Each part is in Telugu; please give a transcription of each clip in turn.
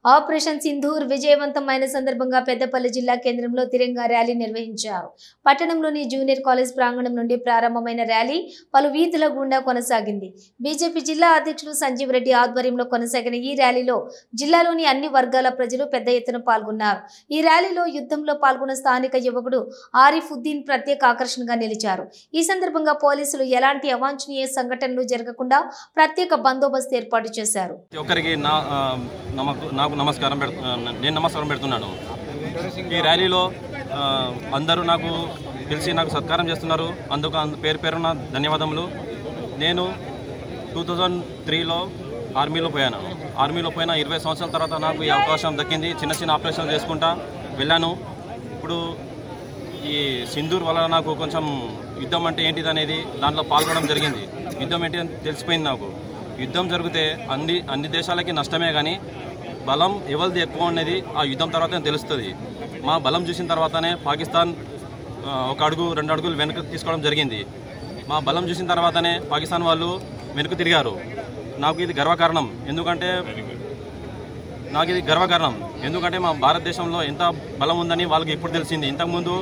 ఆపరేషన్ సింధూర్ విజయవంతమైన సందర్భంగా పెద్దపల్లి జిల్లా కేంద్రంలో తిరంగా ర్యాలీ నిర్వహించారు. పట్టణంలోని జూనియర్ కాలేజ్ ప్రాంగణం నుండి ప్రారంభమైన ర్యాలీ పలు వీధుల గుండా కొనసాగింది. బీజేపీ జిల్లా అధ్యక్షుడు సంజీవ్ రెడ్డి ఆధ్వర్యంలో కొనసాగిన ఈ ర్యాలీలో జిల్లాలోని అన్ని వర్గాల ప్రజలు పెద్ద ఎత్తున పాల్గొన్నారు. ఈ ర్యాలీలో యుద్ధంలో పాల్గొన్న స్థానిక యువకుడు ఆరిఫుద్దీన్ ప్రత్యేక ఆకర్షణగా నిలిచారు. ఈ సందర్భంగా పోలీసులు ఎలాంటి అవాంఛనీయ సంఘటనలు జరగకుండా ప్రత్యేక బందోబస్తు ఏర్పాటు చేశారు. నేను నమస్కారం పెడుతున్నాను. ఈ ర్యాలీలో అందరూ నాకు తెలిసి నాకు సత్కారం చేస్తున్నారు. అందుకు పేరు పేరున ధన్యవాదములు. నేను 2003లో ఆర్మీలో పోయిన 20 సంవత్సరాల తర్వాత నాకు ఈ అవకాశం దక్కింది. చిన్న చిన్న ఆపరేషన్లు చేసుకుంటా వెళ్ళాను. ఇప్పుడు ఈ సింధూర్ వల్ల నాకు కొంచెం యుద్ధం అంటే ఏంటిది అనేది దాంట్లో పాల్గొనడం జరిగింది. యుద్ధం ఏంటి అని తెలిసిపోయింది నాకు. యుద్ధం జరిగితే అన్ని దేశాలకి నష్టమే, కానీ బలం ఎవరిది ఎక్కువ అనేది ఆ యుద్ధం తర్వాతనే తెలుస్తుంది. మా బలం చూసిన తర్వాతనే పాకిస్తాన్ 1 అడుగు 2 అడుగులు వెనక్కి తీసుకోవడం జరిగింది. మా బలం చూసిన తర్వాతనే పాకిస్తాన్ వాళ్ళు వెనుక తిరిగారు. నాకు ఇది గర్వకారణం. ఎందుకంటే మా భారతదేశంలో ఎంత బలం ఉందని వాళ్ళకి ఇప్పుడు తెలిసింది. ఇంతకుముందు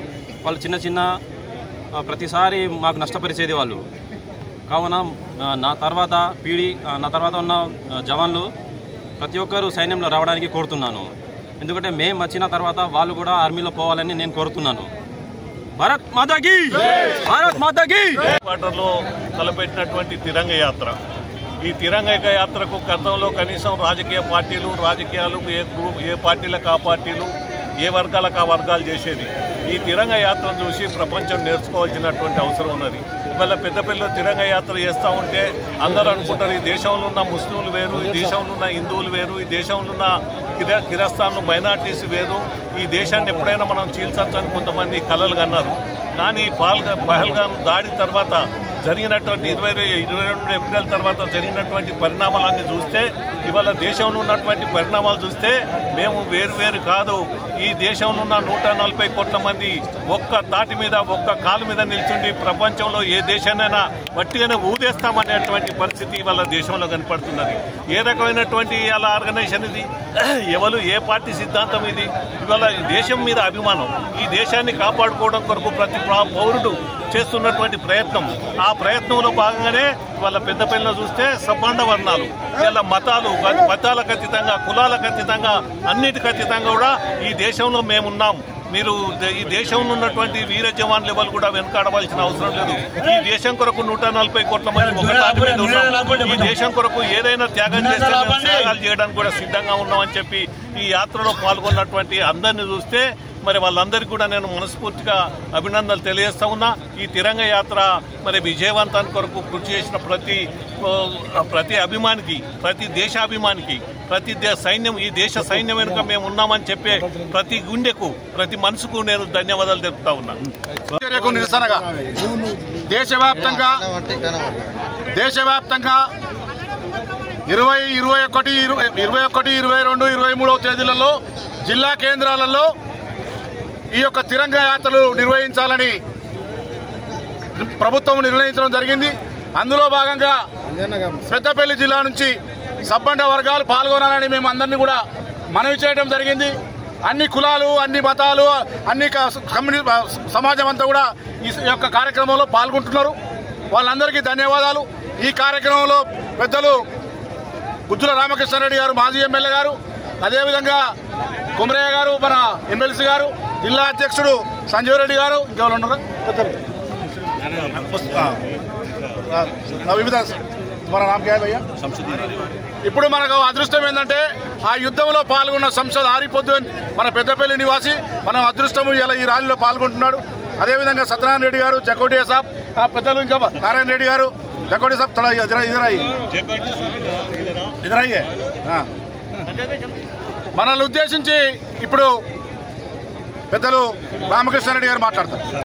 వాళ్ళు చిన్న ప్రతిసారి మాకు నష్టపరిచేది వాళ్ళు. కావున నా తర్వాత ఉన్న జవాన్లు ప్రతి ఒక్కరూ సైన్యంలో రావడానికి కోరుతున్నాను. ఎందుకంటే మేము వచ్చిన తర్వాత వాళ్ళు కూడా ఆర్మీలో పోవాలని నేను కోరుతున్నాను. భారత్ మాతాకి భారత్ మాతాకి. క్వార్టర్లో తలపెట్టినటువంటి తిరంగ యాత్ర, ఈ తిరంగ యాత్రకు గతంలో కనీసం రాజకీయాలు ఏ పార్టీలకు ఆ పార్టీలు, ఏ వర్గాలకు ఆ వర్గాలు చేసేది. ఈ తిరంగ యాత్రను చూసి ప్రపంచం నేర్చుకోవాల్సినటువంటి అవసరం ఉన్నది. ఇవాళ పెద్దపల్లిలో తిరంగ యాత్ర చేస్తూ ఉంటే అందరూ అనుకుంటారు ఈ దేశంలో ఉన్న ముస్లింలు వేరు, ఈ దేశంలో ఉన్న హిందువులు వేరు, ఈ దేశంలో ఉన్న కిరస్థాన్లు మైనార్టీస్ వేరు, ఈ దేశాన్ని ఎప్పుడైనా మనం చీల్చొచ్చని కొంతమంది కలలు కన్నారు. కానీ పహల్గాం దాడి తర్వాత జరిగినటువంటి 22 ఏప్రిల్ తర్వాత జరిగినటువంటి పరిణామాలన్నీ చూస్తే, ఇవాళ దేశంలో ఉన్నటువంటి పరిణామాలు చూస్తే మేము వేరు కాదు, ఈ దేశంలో ఉన్న 140 కోట్ల మంది ఒక్క తాటి మీద ఒక్క కాలు మీద నిల్చుండి ప్రపంచంలో ఏ దేశాన్నైనా వట్టిగానే ఊదేస్తామనేటువంటి పరిస్థితి ఇవాళ దేశంలో కనపడుతున్నది. ఏ రకమైనటువంటి ఇలా ఆర్గనైజేషన్ ఇది, ఎవరు ఏ పార్టీ సిద్ధాంతం ఇది? ఇవాళ దేశం మీద అభిమానం, ఈ దేశాన్ని కాపాడుకోవడం కొరకు ప్రతి పౌరుడు చేస్తున్నటువంటి ప్రయత్నం, ఆ ప్రయత్నంలో భాగంగానే వాళ్ళ పెద్దపల్లిలో చూస్తే సబ్బండ వర్ణాలు, ఇలా మతాలకు అతీతంగా, కులాలకు అతీతంగా, అన్నిటికి అతీతంగా కూడా ఈ దేశంలో మేమున్నాం. మీరు ఈ దేశంలో ఉన్నటువంటి వీర జవాన్లు ఎవరు కూడా వెనకాడవలసిన అవసరం లేదు. ఈ దేశం కొరకు 140 కోట్ల మంది ఒకటి మీద ఉన్నాం. ఈ దేశం కొరకు ఏదైనా త్యాగం చేస్తే మేము త్యాగాలు చేయడానికి కూడా సిద్ధంగా ఉన్నామని చెప్పి ఈ యాత్రలో పాల్గొన్నటువంటి అందరినీ చూస్తే మరి వాళ్ళందరికీ కూడా నేను మనస్ఫూర్తిగా అభినందనలు తెలియజేస్తా ఉన్నా. ఈ తిరంగ యాత్ర మరి విజయవంతానికి కొరకు కృషి చేసిన ప్రతి అభిమానికి, ప్రతి దేశాభిమానికి, సైన్యం, ఈ దేశ సైన్యం వెనుక మేము ఉన్నామని చెప్పే ప్రతి గుండెకు, ప్రతి మనసుకు నేను ధన్యవాదాలు తెలుపుతా ఉన్నా. నిరసనగా దేశవ్యాప్తంగా 21, 22, 23 తేదీలలో జిల్లా కేంద్రాలలో ఈ యొక్క తిరంగ యాత్రలు నిర్వహించాలని ప్రభుత్వం నిర్ణయించడం జరిగింది. అందులో భాగంగా పెద్దపల్లి జిల్లా నుంచి సబ్బండ వర్గాలు పాల్గొనాలని మేము అందరినీ కూడా మనవి చేయడం జరిగింది. అన్ని కులాలు, అన్ని మతాలు, అన్ని సమాజం అంతా కూడా ఈ యొక్క కార్యక్రమంలో పాల్గొంటున్నారు. వాళ్ళందరికీ ధన్యవాదాలు. ఈ కార్యక్రమంలో పెద్దలు గుజ్జుల రామకృష్ణారెడ్డి గారు, మాజీ ఎమ్మెల్యే గారు, అదేవిధంగా కుమరయ్య గారు, మన ఎమ్మెల్సీ గారు, జిల్లా అధ్యక్షుడు సంజీవ్ రెడ్డి గారు, ఇంకెవరు ఉన్నారా వివిధ మన నామకేదయ్యా. ఇప్పుడు మనకు అదృష్టం ఏంటంటే ఆ యుద్ధంలో పాల్గొన్న సంసద్ ఆరిఫుద్దీన్ మన పెద్దపల్లి నివాసి, మనం అదృష్టము ఇలా ఈ ర్యాలీలో పాల్గొంటున్నాడు. అదేవిధంగా సత్యనారాయణ రెడ్డి గారు, జకోటియా సాబ్, ఆ పెద్దలు ఇంకా నారాయణ రెడ్డి గారు, జకోటియా సాబ్ తొడ ఇదరయ్యే మనల్ని ఉద్దేశించి ఇప్పుడు పెద్దలు రామకృష్ణారెడ్డి గారు మాట్లాడతారు.